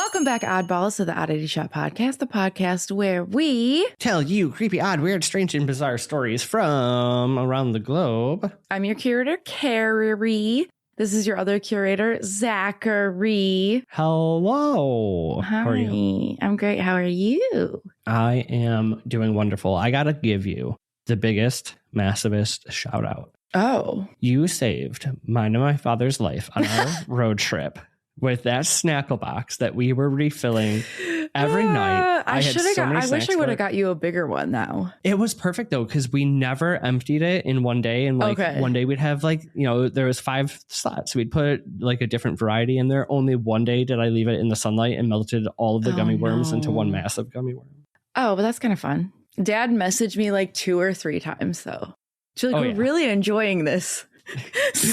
Welcome back, Oddballs, to the Oddity Shop podcast, the podcast where we tell you creepy, odd, weird, strange, and bizarre stories from around the globe. I'm your curator, Carrie. This is your other curator, Zachary. Hello. Hi. How are you? I'm great. How are you? I am doing wonderful. I got to give you the biggest, massivest shout out. Oh. You saved mine and my father's life on our road trip with that snackle box that we were refilling every night. I wish I would have got you a bigger one now. It was perfect though, because we never emptied it in one day. And one day we'd have there was 5 slots. We'd put like a different variety in there. Only one day did I leave it in the sunlight and melted all of the gummy worms into one massive gummy worm. Oh, but that's kind of fun. Dad messaged me like 2 or 3 times though. She's like, we're really enjoying this.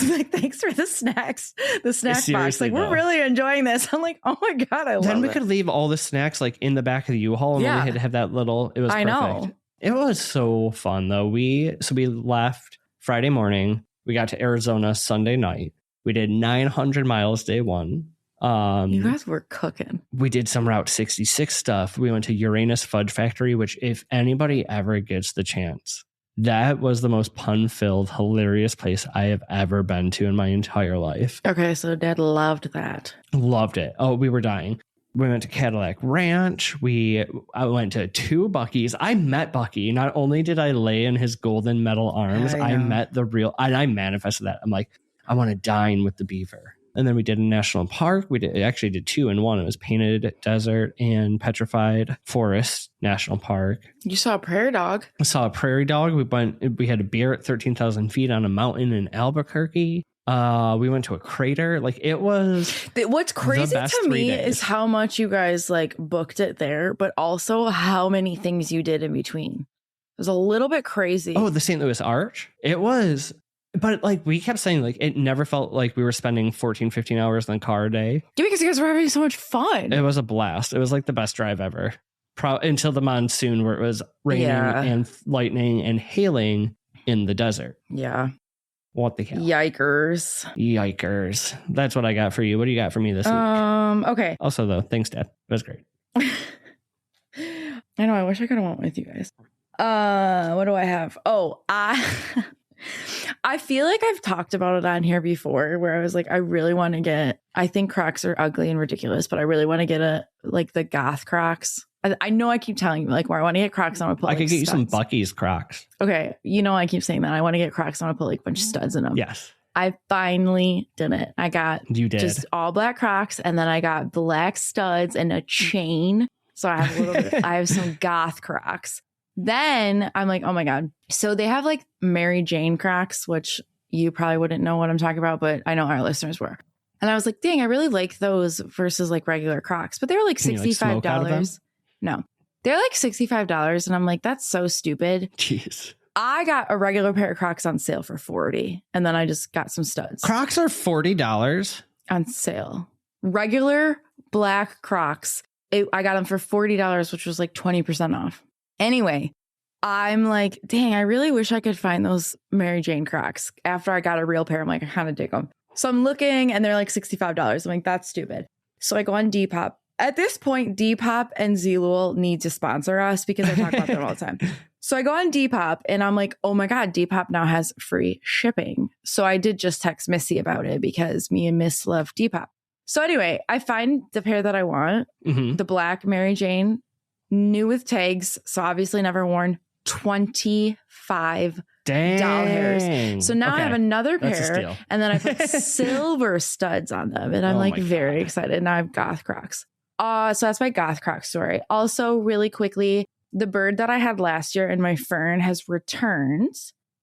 Like, thanks for the snacks. The snack box. Like, we're really enjoying this. I'm like, oh my God, I love it. Then we could leave all the snacks like in the back of the U-Haul and we had to have that little, it was perfect. I know. It was so fun though. We left Friday morning. We got to Arizona Sunday night. We did 900 miles day one. You guys were cooking. We did some Route 66 stuff. We went to Uranus Fudge Factory, which if anybody ever gets the chance, that was the most pun-filled, hilarious place I have ever been to in my entire life. Okay, so Dad loved that. Loved it. Oh, we were dying. We went to Cadillac Ranch. I went to 2 Buc-ee's. I met Buc-ee. Not only did I lay in his golden metal arms, I met the real, and I manifested that. I'm like, I want to dine with the beaver. And then we did a national park. We actually did 2 in one. It was Painted Desert and Petrified Forest National Park. You saw a prairie dog. I saw a prairie dog. We had a beer at 13,000 feet on a mountain in Albuquerque. We went to a crater. Like, it was what's crazy to me is how much you guys like booked it there, but also how many things you did in between. It was a little bit crazy. Oh, the St. Louis Arch. It was. But like we kept saying, like it never felt like we were spending 14, 15 hours in the car a day. Yeah, because you guys were having so much fun. It was a blast. It was like the best drive ever. Until the monsoon where it was raining and lightning and hailing in the desert. Yeah. What the hell? Yikers. That's what I got for you. What do you got for me this week? Okay. Also though, thanks, Dad. It was great. I know. I wish I could have went with you guys. What do I have? Oh, I feel like I've talked about it on here before where I was like, I really want to get, I think Crocs are ugly and ridiculous, but I really want to get the goth Crocs. I know I keep telling you like where I want to get Crocs. I want to put I could get you some Buc-ee's Crocs. Okay. You know, I keep saying that. I want to get Crocs. I want to put like a bunch of studs in them. Yes. I finally did it. I got just all black Crocs and then I got black studs and a chain. So I have a little bit, I have some goth Crocs. Then I'm like, oh my God. So they have like Mary Jane Crocs, which you probably wouldn't know what I'm talking about, but I know our listeners were. And I was like, dang, I really like those versus like regular Crocs, but they were like $65. No, they're like $65. And I'm like, that's so stupid. Jeez. I got a regular pair of Crocs on sale for $40. And then I just got some studs. Crocs are $40 on sale. Regular black Crocs. I got them for $40, which was like 20% off. Anyway, I'm like, dang, I really wish I could find those Mary Jane Crocs. After I got a real pair, I'm like, I kind of dig them. So I'm looking and they're like $65. I'm like, that's stupid. So I go on Depop. At this point, Depop and Zulul need to sponsor us because I talk about them all the time. So I go on Depop and I'm like, oh my God, Depop now has free shipping. So I did just text Missy about it because me and Miss love Depop. So anyway, I find the pair that I want, the black Mary Jane, new with tags, so obviously never worn, $25. So now I have another pair, and then I put silver studs on them, and I'm very excited. Now I have goth Crocs. So that's my goth Crocs story. Also, really quickly, the bird that I had last year in my fern has returned.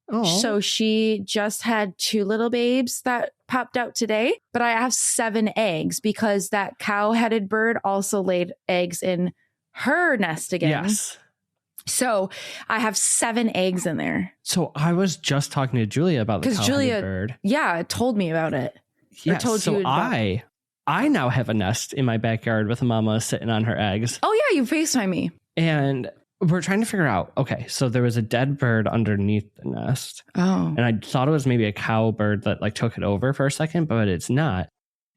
Oh. So she just had 2 little babes that popped out today, but I have 7 eggs because that cow-headed bird also laid eggs in her nest again. Yes. So I have 7 eggs in there. So I was just talking to Julia about the cow-headed bird. Yeah, told me about it. Yes, I now have a nest in my backyard with a mama sitting on her eggs. Oh yeah, you FaceTime me. And we're trying to figure out, okay, so there was a dead bird underneath the nest. Oh. And I thought it was maybe a cow bird that like took it over for a second, but it's not.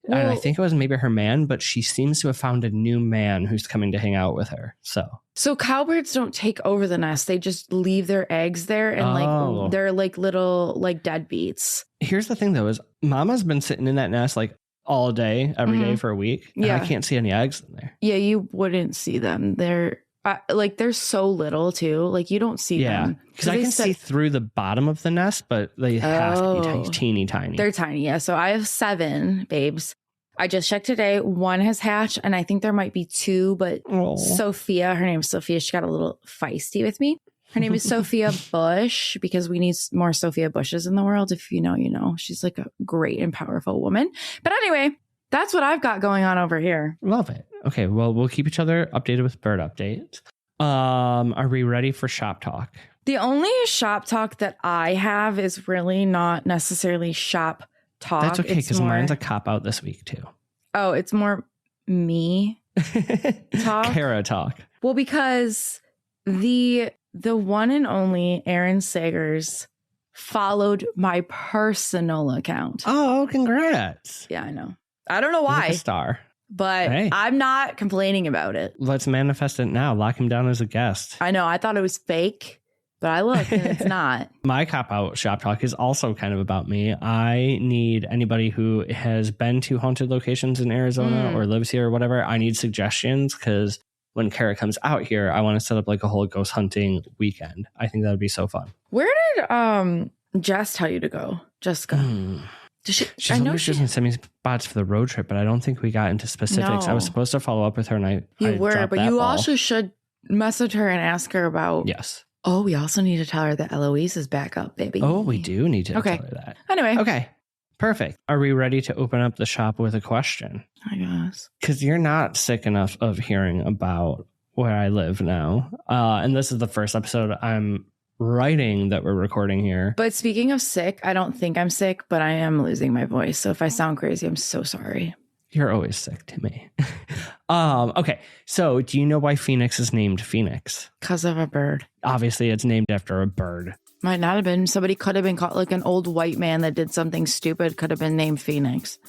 and I think it was maybe her man, but she seems to have found a new man who's coming to hang out with her. So cowbirds don't take over the nest. They just leave their eggs there and like they're like little like deadbeats. Here's the thing though, is Mama's been sitting in that nest like all day, every day for a week. And I can't see any eggs in there. Yeah, you wouldn't see them. They're they're so little too. Like you don't see them. Because I can see through the bottom of the nest, but they have to be teeny tiny. They're tiny. Yeah. So I have 7 babes. I just checked today. 1 has hatched and I think there might be 2, but Sophia, her name's Sophia. She got a little feisty with me. Her name is Sophia Bush because we need more Sophia Bushes in the world. If you know, you know. She's like a great and powerful woman. But anyway, that's what I've got going on over here. Love it. Okay, well, we'll keep each other updated with bird updates. Are we ready for shop talk? The only shop talk that I have is really not necessarily shop talk. That's okay, because mine's a cop-out this week, too. Oh, it's more me talk? Kara talk. Well, because the one and only Aaron Sagers followed my personal account. Oh, congrats. Yeah, I know. I don't know why. Like a star. But hey, I'm not complaining about it. Let's manifest it now. Lock him down as a guest. I know. I thought it was fake, but I looked and it's not. My cop-out shop talk is also kind of about me. I need anybody who has been to haunted locations in Arizona or lives here or whatever. I need suggestions because when Kara comes out here, I want to set up like a whole ghost hunting weekend. I think that would be so fun. Where did Jess tell you to go? Jessica. I know she doesn't send me spots for the road trip, but I don't think we got into specifics. No. I was supposed to follow up with her, and I were, but you also should message her and ask her about. Yes. Oh, we also need to tell her that Eloise is back up, baby. Oh, we do need to tell her that. Anyway. Okay. Perfect. Are we ready to open up the shop with a question? I guess. Because you're not sick enough of hearing about where I live now. And this is the first episode I'm writing that we're recording here. But speaking of sick, I don't think I'm sick, but I am losing my voice. So if I sound crazy, I'm so sorry. You're always sick to me. Okay. So do you know why Phoenix is named Phoenix? Because of a bird. Obviously, it's named after a bird. Might not have been. Somebody could have been called like an old white man that did something stupid, could have been named Phoenix.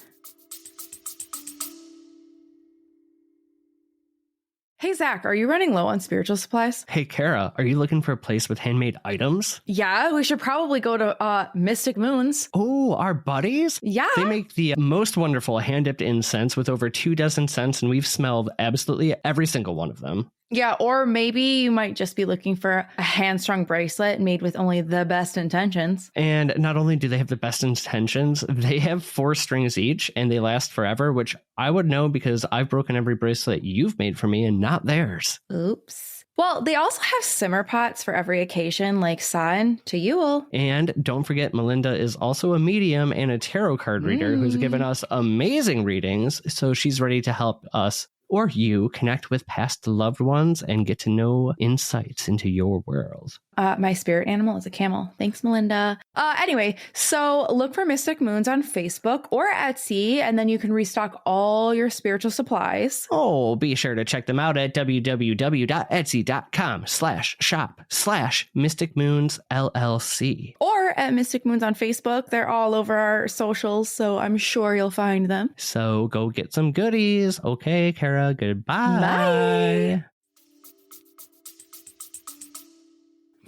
Hey, Zach, are you running low on spiritual supplies? Hey, Kara, are you looking for a place with handmade items? Yeah, we should probably go to Mystic Moons. Oh, our buddies? Yeah. They make the most wonderful hand-dipped incense with over 24 scents, and we've smelled absolutely every single one of them. Yeah, or maybe you might just be looking for a hand-strung bracelet made with only the best intentions. And not only do they have the best intentions, they have 4 strings each, and they last forever, which I would know because I've broken every bracelet you've made for me and not theirs. Oops. Well, they also have simmer pots for every occasion, like San to Yule. And don't forget, Melinda is also a medium and a tarot card reader who's given us amazing readings, so she's ready to help us or you connect with past loved ones and get to know insights into your world. My spirit animal is a camel. Thanks, Melinda. Anyway, so look for Mystic Moons on Facebook or Etsy, and then you can restock all your spiritual supplies. Oh, be sure to check them out at www.etsy.com/shop/Mystic Moons LLC. Or at Mystic Moons on Facebook. They're all over our socials, so I'm sure you'll find them. So go get some goodies. Okay, Kara, goodbye. Bye.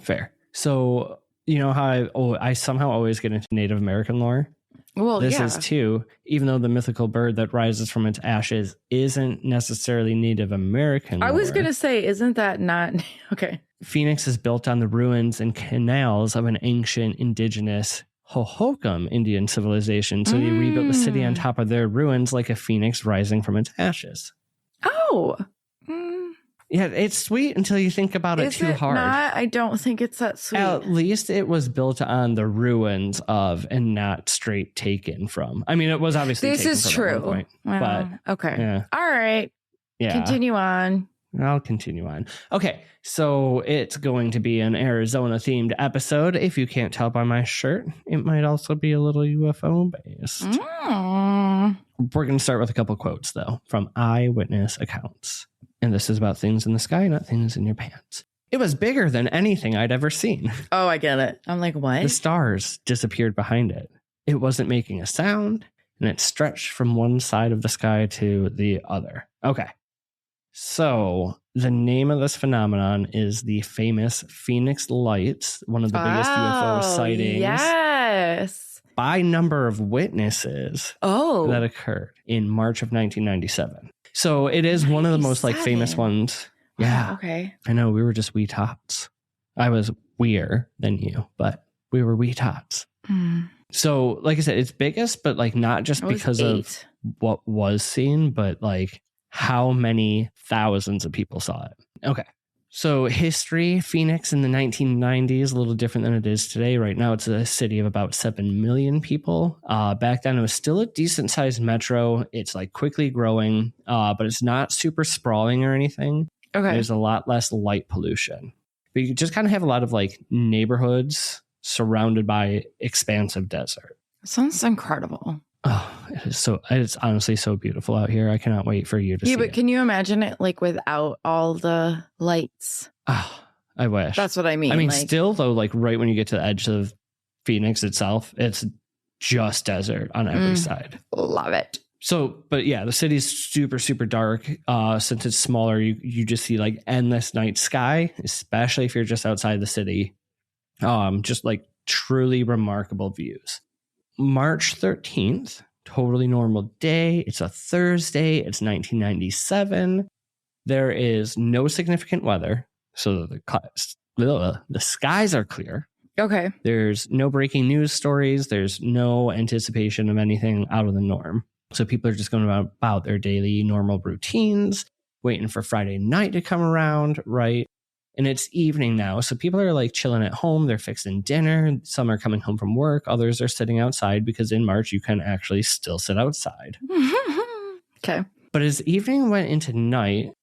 Fair. So, you know how I somehow always get into Native American lore? Well, this is too, even though the mythical bird that rises from its ashes isn't necessarily Native American lore. I was going to say, isn't that not? Okay. Phoenix is built on the ruins and canals of an ancient indigenous Hohokam Indian civilization. So they rebuilt the city on top of their ruins like a phoenix rising from its ashes. Oh. Yeah, it's sweet until you think about it too hard. Not? I don't think it's that sweet. At least it was built on the ruins of and not straight taken from. I mean, it was obviously this taken is from true. At one point, well, but okay. Yeah. All right. Yeah. Continue on. I'll continue on. Okay, so it's going to be an Arizona-themed episode. If you can't tell by my shirt, it might also be a little UFO-based. We're going to start with a couple quotes, though, from eyewitness accounts. And this is about things in the sky, not things in your pants. It was bigger than anything I'd ever seen. Oh, I get it. I'm like, what? The stars disappeared behind it. It wasn't making a sound. and it stretched from one side of the sky to the other. Okay. So the name of this phenomenon is the famous Phoenix Lights, one of the biggest UFO sightings. Yes. By number of witnesses that occurred in March of 1997. So it is one of the most like famous ones. Yeah. Okay. I know, we were just wee tots. I was weirder than you, but we were wee tots. So like I said, it's biggest, but like not just because of what was seen, but like how many thousands of people saw it. Okay. So history, Phoenix in the 1990s, a little different than it is today. Right now, it's a city of about 7 million people. Back then, it was still a decent sized metro. It's like quickly growing, but it's not super sprawling or anything. Okay. There's a lot less light pollution. But you just kind of have a lot of like neighborhoods surrounded by expansive desert. Sounds incredible. Oh, it's honestly so beautiful out here. I cannot wait for you to see it. But can you imagine it like without all the lights? Oh, I wish. That's what I mean. I mean, like, still though, like right when you get to the edge of Phoenix itself, it's just desert on every side. Love it. So, but yeah, the city's super, super dark. Since it's smaller, you just see like endless night sky, especially if you're just outside the city. Just like truly remarkable views. March 13th, totally normal day. It's a Thursday. It's 1997. There is no significant weather. So the skies are clear. Okay. There's no breaking news stories. There's no anticipation of anything out of the norm. So people are just going about their daily normal routines, waiting for Friday night to come around, right? And it's evening now. So people are like chilling at home. They're fixing dinner. Some are coming home from work. Others are sitting outside because in March, you can actually still sit outside. Okay. But as evening went into night,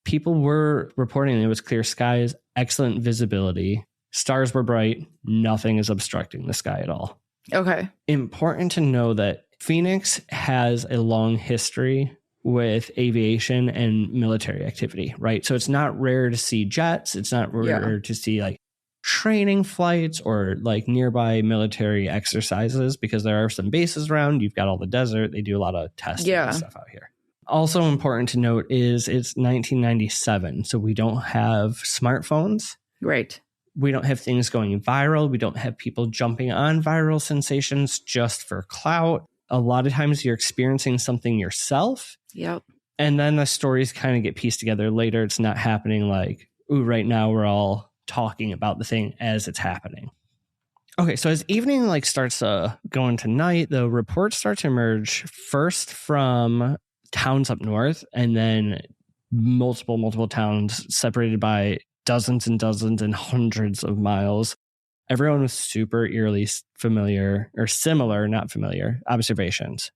people were reporting it was clear skies, excellent visibility. Stars were bright. Nothing is obstructing the sky at all. Okay. Important to know that Phoenix has a long history with aviation and military activity, right? So it's not rare to see jets. It's not rare to see like training flights or like nearby military exercises because there are some bases around. You've got all the desert. They do a lot of testing and stuff out here. Also important to note is it's 1997. So we don't have smartphones. Right. We don't have things going viral. We don't have people jumping on viral sensations just for clout. A lot of times you're experiencing something yourself. Yep. And then the stories kind of get pieced together later. It's not happening like, ooh, right now we're all talking about the thing as it's happening. Okay, so as evening like starts going to night, the reports start to emerge first from towns up north and then multiple towns separated by dozens and dozens and hundreds of miles. Everyone was super eerily familiar or similar, not familiar, observations.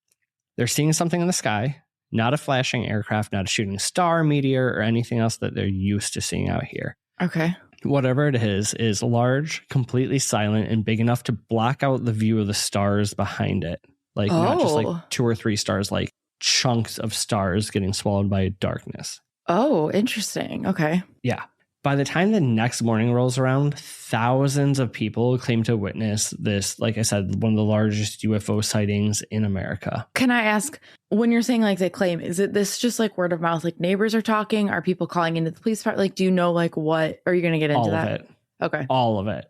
They're seeing something in the sky, not a flashing aircraft, not a shooting star, meteor, or anything else that they're used to seeing out here. Okay. Whatever it is large, completely silent, and big enough to block out the view of the stars behind it. Like not just like 2 or 3 stars, like chunks of stars getting swallowed by darkness. Oh, interesting. Okay. Yeah. By the time the next morning rolls around, thousands of people claim to witness this, like I said, one of the largest UFO sightings in America. Can I ask, when you're saying like they claim, is it this just like word of mouth? Like neighbors are talking? Are people calling into the police department? Like, do you know like what? Are you going to get into that? All of it. Okay. All of it.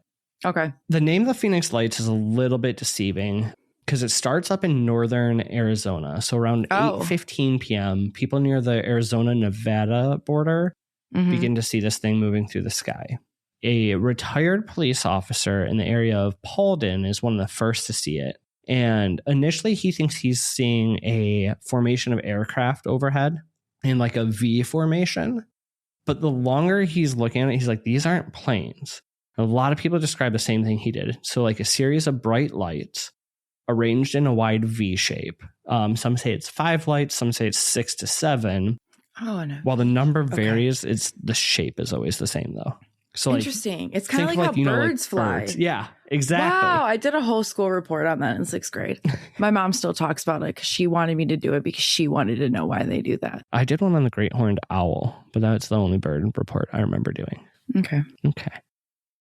Okay. The name of the Phoenix Lights is a little bit deceiving because it starts up in northern Arizona. So around 8:15 p.m., people near the Arizona-Nevada border begin to see this thing moving through the sky. A retired police officer in the area of Paulden is one of the first to see it. And initially, he thinks he's seeing a formation of aircraft overhead in like a V formation. But the longer he's looking at it, he's like, these aren't planes. A lot of people describe the same thing he did. So like a series of bright lights arranged in a wide V shape. Some say it's 5 lights. Some say it's 6 to 7. Oh, no. While the number varies, it's the shape is always the same though. So interesting. It's kind of like how birds fly. Birds. Yeah, exactly. Wow. I did a whole school report on that in 6th grade. My mom still talks about it because she wanted me to do it because she wanted to know why they do that. I did one on the great horned owl, but that's the only bird report I remember doing. Okay.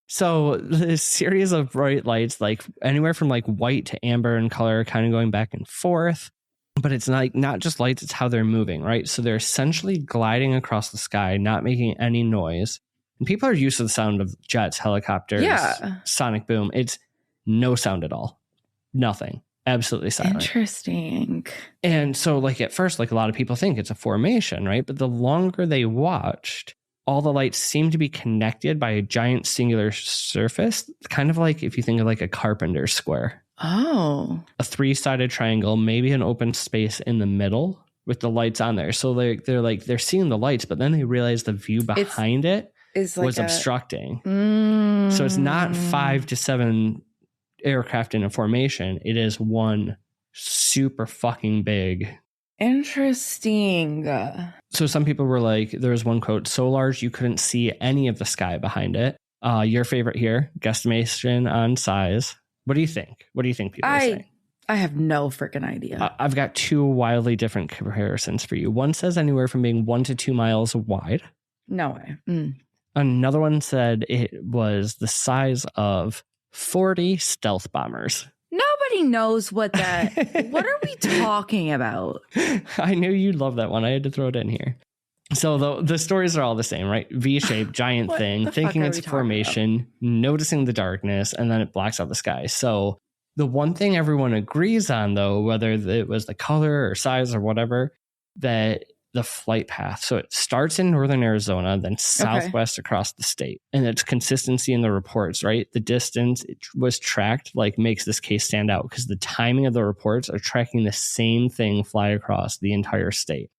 So this series of bright lights, like anywhere from like white to amber in color, kind of going back and forth. But it's not just lights, it's how they're moving, right? So they're essentially gliding across the sky, not making any noise. And people are used to the sound of jets, helicopters, sonic boom. It's no sound at all. Nothing. Absolutely silent. Interesting. And so like at first, like a lot of people think it's a formation, right? But the longer they watched, all the lights seem to be connected by a giant singular surface, kind of like if you think of like a carpenter's square. Oh. A three-sided triangle, maybe an open space in the middle with the lights on there. So they're seeing the lights, but then they realize the view behind it was obstructing. So it's not 5 to 7 aircraft in a formation. It is one super fucking big. Interesting. So some people were like, there was one quote, so large you couldn't see any of the sky behind it. Your favorite here, guesstimation on size. What do you think? What do you think people are saying? I have no freaking idea. I've got two wildly different comparisons for you. One says anywhere from being 1 to 2 miles wide. No way. Another one said it was the size of 40 stealth bombers. Nobody knows what that... What are we talking about? I knew you'd love that one. I had to throw it in here. So the stories are all the same, right? V-shaped, giant thing, thinking it's a formation, noticing the darkness, and then it blacks out the sky. So the one thing everyone agrees on, though, whether it was the color or size or whatever, that the flight path. So it starts in northern Arizona, then southwest across the state. And its consistency in the reports, right? The distance it was tracked makes this case stand out because the timing of the reports are tracking the same thing fly across the entire state.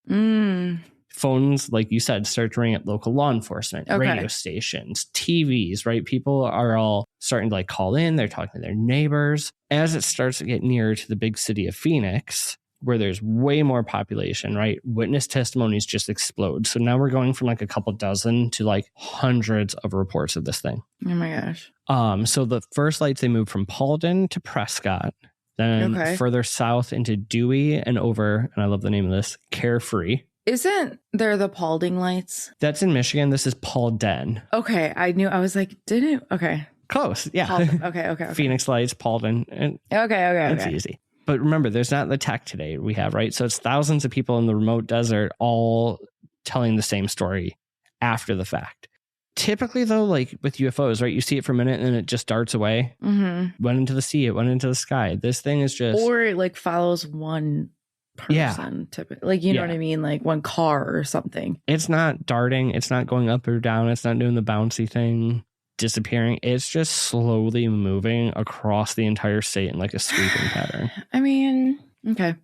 Phones, like you said, start to ring at local law enforcement, radio stations, TVs, right? People are all starting to like call in. They're talking to their neighbors. As it starts to get nearer to the big city of Phoenix, where there's way more population, right? Witness testimonies just explode. So now we're going from like a couple dozen to like hundreds of reports of this thing. Oh my gosh. So the first lights, they moved from Paulden to Prescott, then further south into Dewey and over, and I love the name of this, Carefree. Isn't there the Paulding lights? That's in Michigan. This is Paulden. Okay. I knew. I was like, didn't. Okay. Close. Yeah. Okay. Phoenix lights, Paulden. And It's easy. But remember, there's not the tech today we have, right? So it's thousands of people in the remote desert all telling the same story after the fact. Typically, though, like with UFOs, right? You see it for a minute and then it just darts away. Went into the sea. It went into the sky. This thing is just... Or it like follows one person, typically. Like, you know what I mean? Like one car or something. It's not darting. It's not going up or down. It's not doing the bouncy thing, disappearing. It's just slowly moving across the entire state in like a sweeping pattern. I mean, okay.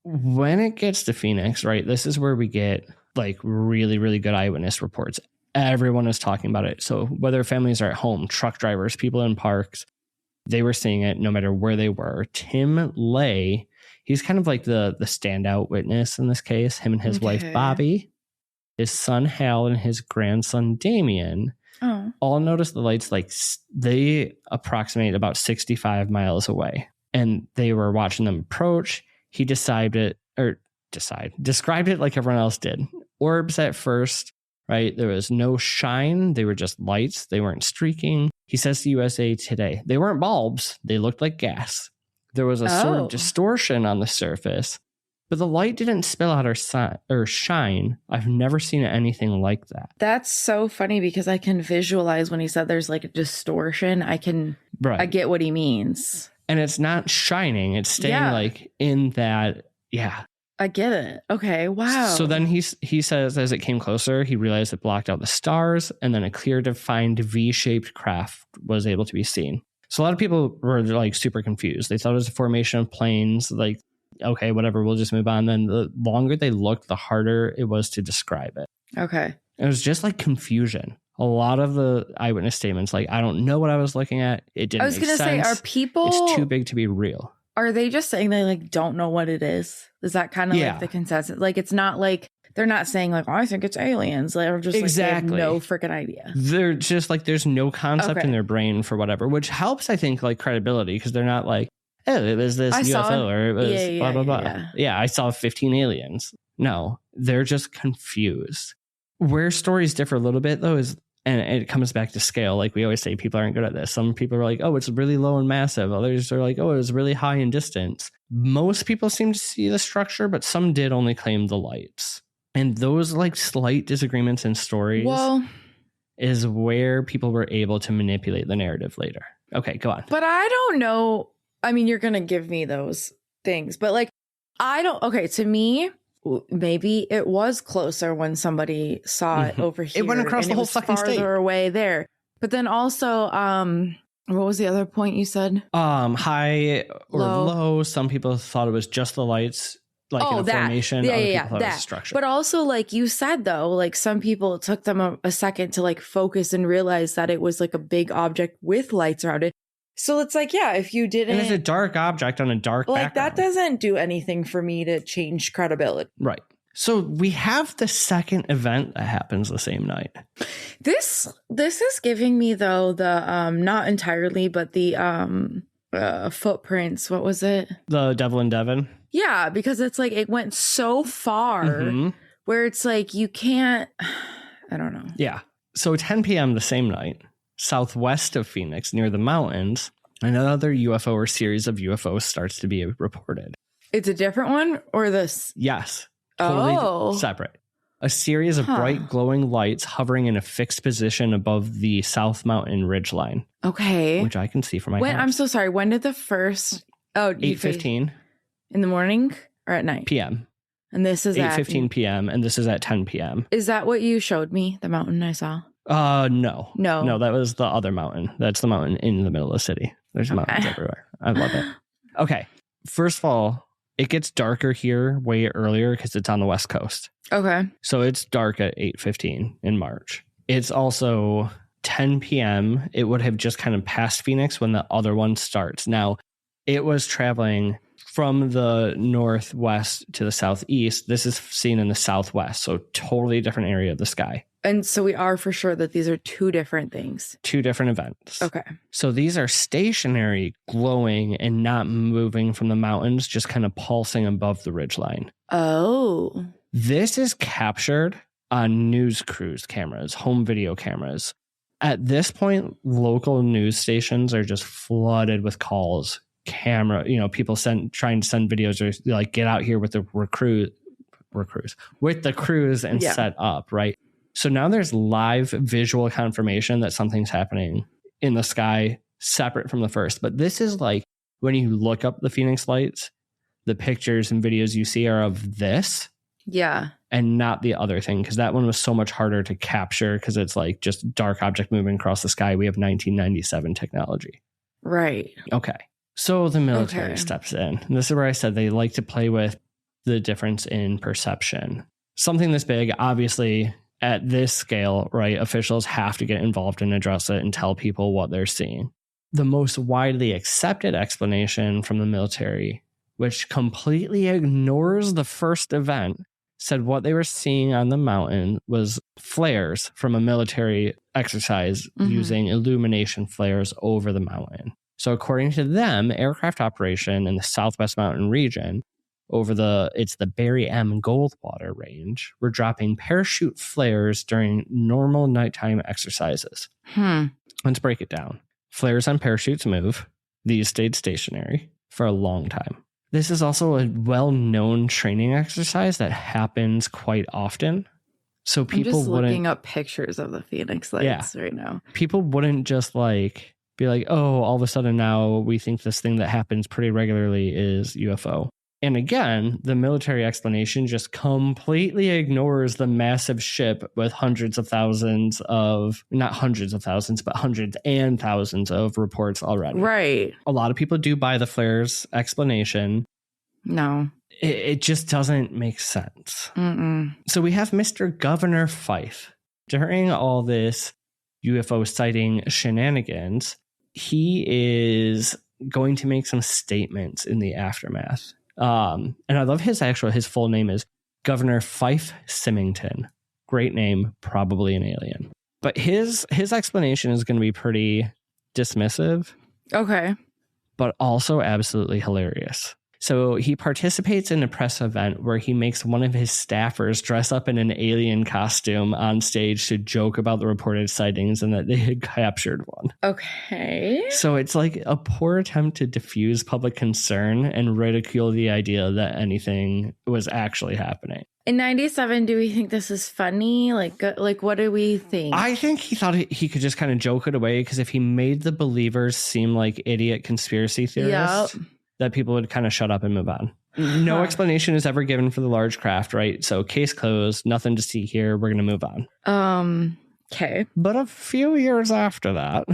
When it gets to Phoenix, right, this is where we get like really, really good eyewitness reports. Everyone is talking about it. So whether families are at home, truck drivers, people in parks, they were seeing it no matter where they were. Tim Lay, he's kind of like the standout witness in this case. Him and his wife, Bobby, his son, Hal, and his grandson, Damien, all noticed the lights like they approximate about 65 miles away. And they were watching them approach. He described it like everyone else did. Orbs at first, right? There was no shine. They were just lights. They weren't streaking. He says to USA Today, they weren't bulbs. They looked like gas. There was a sort of distortion on the surface, but the light didn't spill out or shine. I've never seen anything like that. That's so funny because I can visualize when he said there's like a distortion. I get what he means. And it's not shining. It's staying like in that. Yeah. I get it. Okay. Wow. So then he says as it came closer, he realized it blocked out the stars and then a clear defined V-shaped craft was able to be seen. So a lot of people were like super confused. They thought it was a formation of planes, like, okay, whatever, we'll just move on. Then the longer they looked, the harder it was to describe it. Okay. It was just like confusion. A lot of the eyewitness statements, like, I don't know what I was looking at. It didn't make sense. I was going to say, are people... It's too big to be real. Are they just saying they like don't know what it is? Is that kind of like the consensus? Like, it's not like... They're not saying like, oh, I think it's aliens. They're just like, they have no freaking idea. They're just like, there's no concept in their brain for whatever, which helps, I think, like credibility because they're not like, oh, it was this UFO or it was blah, blah, blah. Yeah, I saw 15 aliens. No, they're just confused. Where stories differ a little bit, though, is And it comes back to scale. Like we always say, people aren't good at this. Some people are like, oh, it's really low and massive. Others are like, oh, it was really high in distance. Most people seem to see the structure, but some did only claim the lights. And those like slight disagreements in stories is where people were able to manipulate the narrative later. Okay, go on. But I don't know. I mean, you're going to give me those things, but like, okay, to me, maybe it was closer when somebody saw it over here. It went across the whole fucking state. Farther away there. But then also, what was the other point you said? High or low. Some people thought it was just the lights, like in a formation. Other people thought it was a structure. But also, like you said, though, like some people, it took them a second to like focus and realize that it was like a big object with lights around it. So it's like, yeah, if you didn't... And it's a dark object on a dark background. That doesn't do anything for me to change credibility. Right. So we have the second event that happens the same night. This is giving me, though, the, not entirely, but the footprints. What was it? The Devil in Devon? Yeah, because it's like it went so far where it's like you can't... I don't know. Yeah. So 10 p.m. the same night, southwest of Phoenix, near the mountains, another UFO or series of UFOs starts to be reported. It's a different one or this? Yes. Totally separate. A series of bright glowing lights hovering in a fixed position above the South Mountain ridgeline. Okay. Which I can see from my house. I'm so sorry. When did the first... 8:15. In the morning or at night? PM. And this is 8:15 p.m. and this is at 10 p.m. Is that what you showed me? The mountain I saw? No. That was the other mountain. That's the mountain in the middle of the city. There's mountains everywhere. I love it. Okay. First of all, it gets darker here way earlier because it's on the West Coast. Okay. So it's dark at 8:15 in March. It's also 10 p.m. It would have just kind of passed Phoenix when the other one starts. Now, it was traveling from the northwest to the southeast. This is seen in the southwest, so totally different area of the sky. And so we are for sure that these are two different things. Two different events. Okay. So these are stationary, glowing, and not moving from the mountains, just kind of pulsing above the ridgeline. Oh. This is captured on news crews cameras, home video cameras. At this point, local news stations are just flooded with calls. People trying to send videos or like get out here with the with the crews and set up, right? So now there's live visual confirmation that something's happening in the sky separate from the first. But this is like when you look up the Phoenix lights, the pictures and videos you see are of this. Yeah. And not the other thing, because that one was so much harder to capture because it's like just dark object moving across the sky. We have 1997 technology. Right. Okay. So the military steps in. And this is where I said they like to play with the difference in perception. Something this big, obviously, at this scale, right, officials have to get involved and address it and tell people what they're seeing. The most widely accepted explanation from the military, which completely ignores the first event, said what they were seeing on the mountain was flares from a military exercise using illumination flares over the mountain. So according to them, aircraft operation in the Southwest Mountain region it's the Barry M. Goldwater range, were dropping parachute flares during normal nighttime exercises. Let's break it down. Flares on parachutes move. These stayed stationary for a long time. This is also a well-known training exercise that happens quite often. So people I'm just looking up pictures of the Phoenix lights right now. People wouldn't just like be like, oh, all of a sudden now we think this thing that happens pretty regularly is UFO. And again, the military explanation just completely ignores the massive ship with hundreds and thousands of reports already. Right. A lot of people do buy the flares explanation. No. It just doesn't make sense. So we have Mr. Governor Fife. During all this UFO sighting shenanigans, he is going to make some statements in the aftermath. And I love his full name is Governor Fife Symington. Great name, probably an alien. But his explanation is going to be pretty dismissive. Okay. But also absolutely hilarious. So he participates in a press event where he makes one of his staffers dress up in an alien costume on stage to joke about the reported sightings and that they had captured one. Okay. So it's like a poor attempt to diffuse public concern and ridicule the idea that anything was actually happening. In 97, do we think this is funny? Like what do we think? I think he thought he could just kind of joke it away, because if he made the believers seem like idiot conspiracy theorists, that people would kind of shut up and move on. No explanation is ever given for the large craft, right? So case closed, nothing to see here. We're going to move on. Okay. But a few years after that,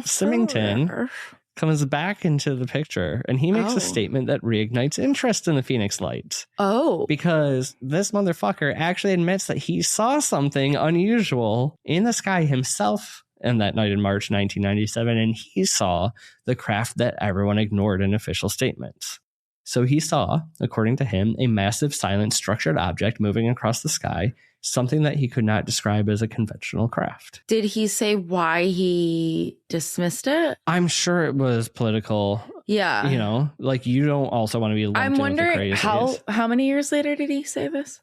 Symington comes back into the picture, and he makes a statement that reignites interest in the Phoenix Lights. Oh. Because this motherfucker actually admits that he saw something unusual in the sky himself and that night in March 1997, and he saw the craft that everyone ignored in official statements. So he saw, according to him, a massive silent structured object moving across the sky, something that he could not describe as a conventional craft. Did he say why he dismissed it? I'm sure it was political. Yeah. You know, like you don't also want to be lumped in with the wondering crazies. how many years later did he say this?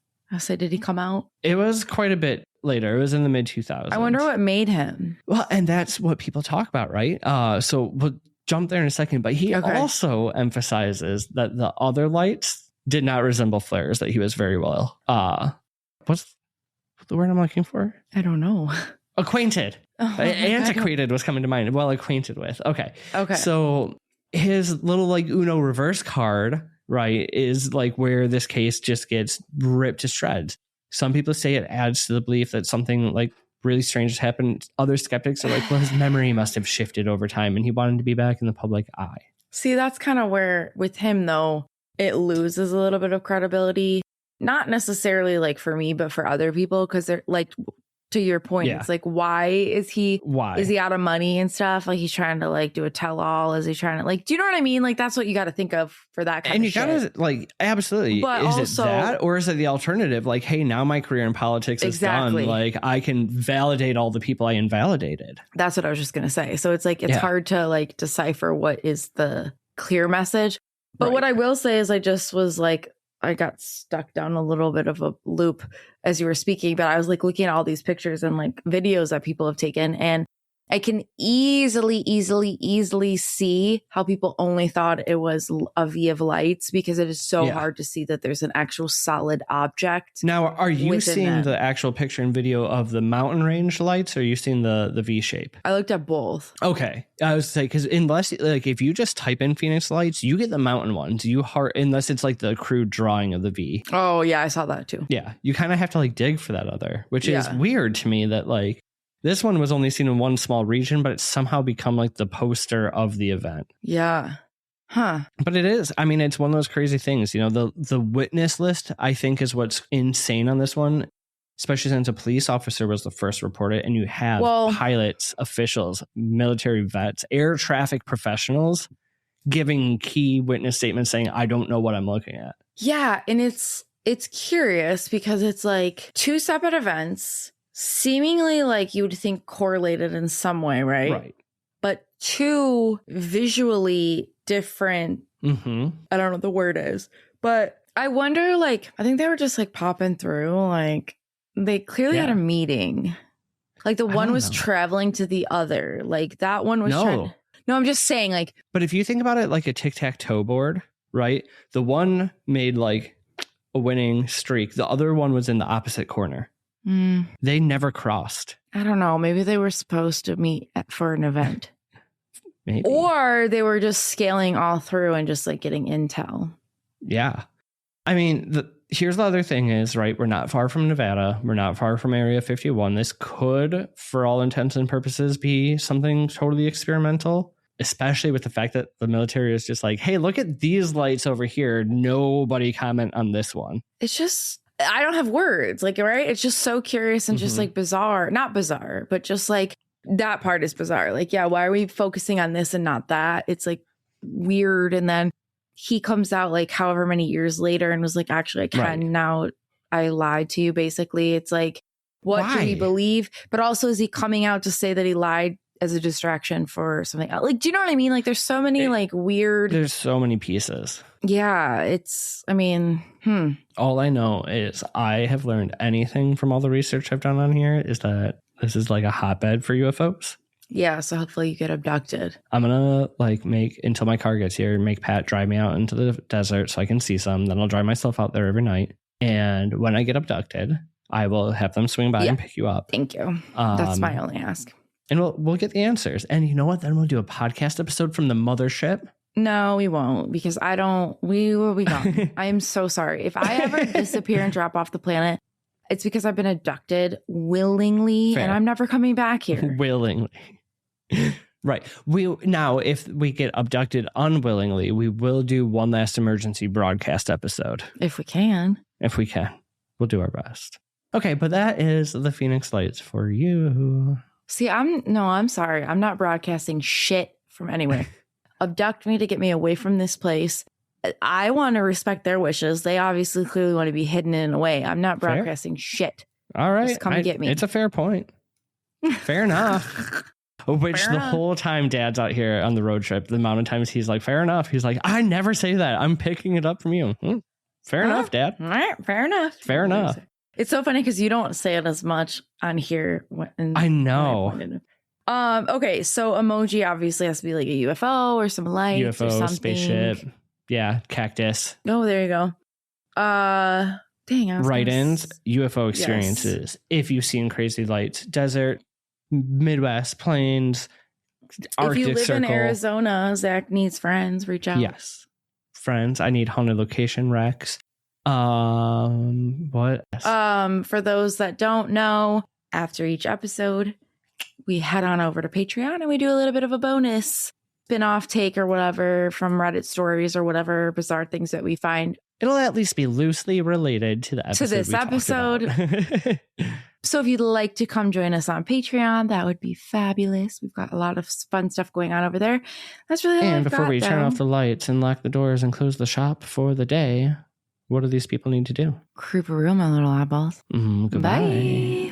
Did he come out? It was quite a bit later. It was in the mid 2000s. I wonder what made him. Well, and that's what people talk about, right? So we'll jump there in a second. But he also emphasizes that the other lights did not resemble flares, that he was very well. What's the word I'm looking for? I don't know. Acquainted. Antiquated was coming to mind. Well acquainted with. Okay. So his little like Uno reverse card, right, is like where this case just gets ripped to shreds. Some people say it adds to the belief that something like really strange has happened. Other skeptics are like, well, his memory must have shifted over time and he wanted to be back in the public eye. See, that's kind of where with him, though, it loses a little bit of credibility. Not necessarily like for me, but for other people, because they're like, to your point, it's like, why is he out of money and stuff? Like he's trying to like do a tell all. Is he trying to like, do you know what I mean? Like that's what you got to think of for that kind of shit. And you got to like, absolutely. But is also, it that or is it the alternative? Like, hey, now my career in politics is done. Like I can validate all the people I invalidated. That's what I was just going to say. So it's like, it's hard to like decipher what is the clear message. But what I will say is I just was like, I got stuck down a little bit of a loop as you were speaking, but I was like looking at all these pictures and like videos that people have taken, and I can easily see how people only thought it was a V of lights, because it is so hard to see that there's an actual solid object. Now, are you seeing the actual picture and video of the mountain range lights, or are you seeing the V shape? I looked at both. Okay. I was saying, because unless like if you just type in Phoenix Lights, you get the mountain ones. Unless it's like the crude drawing of the V. Oh yeah, I saw that too. Yeah, you kind of have to like dig for that other, which is weird to me that like. This one was only seen in one small region, but it's somehow become like the poster of the event. Yeah. Huh. But it is. I mean, it's one of those crazy things. You know, the witness list, I think, is what's insane on this one, especially since a police officer was the first to report it. And you have pilots, officials, military vets, air traffic professionals giving key witness statements saying, I don't know what I'm looking at. Yeah. And it's curious because it's like two separate events. Seemingly like you would think correlated in some way, right? Right. But two visually different, I don't know what the word is, but I wonder, like, I think they were just like popping through, like they clearly had a meeting. Like the one was traveling to the other, like that one was No, I'm just saying like. But if you think about it like a tic-tac-toe board, right? The one made like a winning streak. The other one was in the opposite corner. They never crossed. I don't know. Maybe they were supposed to meet for an event. Maybe. Or they were just scaling all through and just like getting intel. Yeah. I mean, here's the other thing is, right, we're not far from Nevada. We're not far from Area 51. This could, for all intents and purposes, be something totally experimental, especially with the fact that the military is just like, hey, look at these lights over here. Nobody comment on this one. It's just... I don't have words, like, right? It's just so curious and just like bizarre. Not bizarre, but just like that part is bizarre. Like, yeah, why are we focusing on this and not that? It's like weird. And then he comes out like however many years later and was like, actually, I can now. I lied to you, basically. It's like, what do we believe? But also, is he coming out to say that he lied as a distraction for something else. Like, do you know what I mean? Like, there's so many like weird. There's so many pieces. Yeah, it's. I mean, All I know is I have learned anything from all the research I've done on here is that this is like a hotbed for UFOs. Yeah, so hopefully you get abducted. I'm gonna like make until my car gets here, make Pat drive me out into the desert so I can see some. Then I'll drive myself out there every night. And when I get abducted, I will have them swing by and pick you up. Thank you. That's my only ask. And we'll get the answers. And you know what? Then we'll do a podcast episode from the mothership. No, we won't, because we will be gone. I am so sorry. If I ever disappear and drop off the planet, it's because I've been abducted willingly. Fair. And I'm never coming back here. Willingly. Right. Now, if we get abducted unwillingly, we will do one last emergency broadcast episode. If we can. If we can. We'll do our best. Okay, but that is the Phoenix Lights for you. See, I'm sorry. I'm not broadcasting shit from anywhere. Abduct me to get me away from this place. I want to respect their wishes. They obviously clearly want to be hidden in a way. I'm not broadcasting shit. All right. Just come get me. It's a fair point. Fair enough. Which fair the enough. Whole time Dad's out here on the road trip, the amount of times he's like, fair enough. He's like, I never say that. I'm picking it up from you. Fair enough, Dad. All right. Fair enough. Fair enough. It's so funny because you don't say it as much on here. I know. Okay, so emoji obviously has to be like a UFO or some lights UFO, or something. spaceship. Yeah, cactus. Oh, there you go. Dang. Write-ins, UFO experiences. Yes. If you've seen crazy lights, desert, Midwest, plains, Arctic Circle. If you live in Arizona, Zach needs friends. Reach out. Yes. Friends. I need haunted location recs. What? For those that don't know, after each episode, we head on over to Patreon and we do a little bit of a bonus spin-off take or whatever from Reddit stories or whatever bizarre things that we find. It'll at least be loosely related to the episode. To this episode. So if you'd like to come join us on Patreon, that would be fabulous. We've got a lot of fun stuff going on over there. That's really all And I've before got, we turn off the lights and lock the doors and close the shop for the day, what do these people need to do? Creep a real, my little eyeballs. Goodbye. Bye.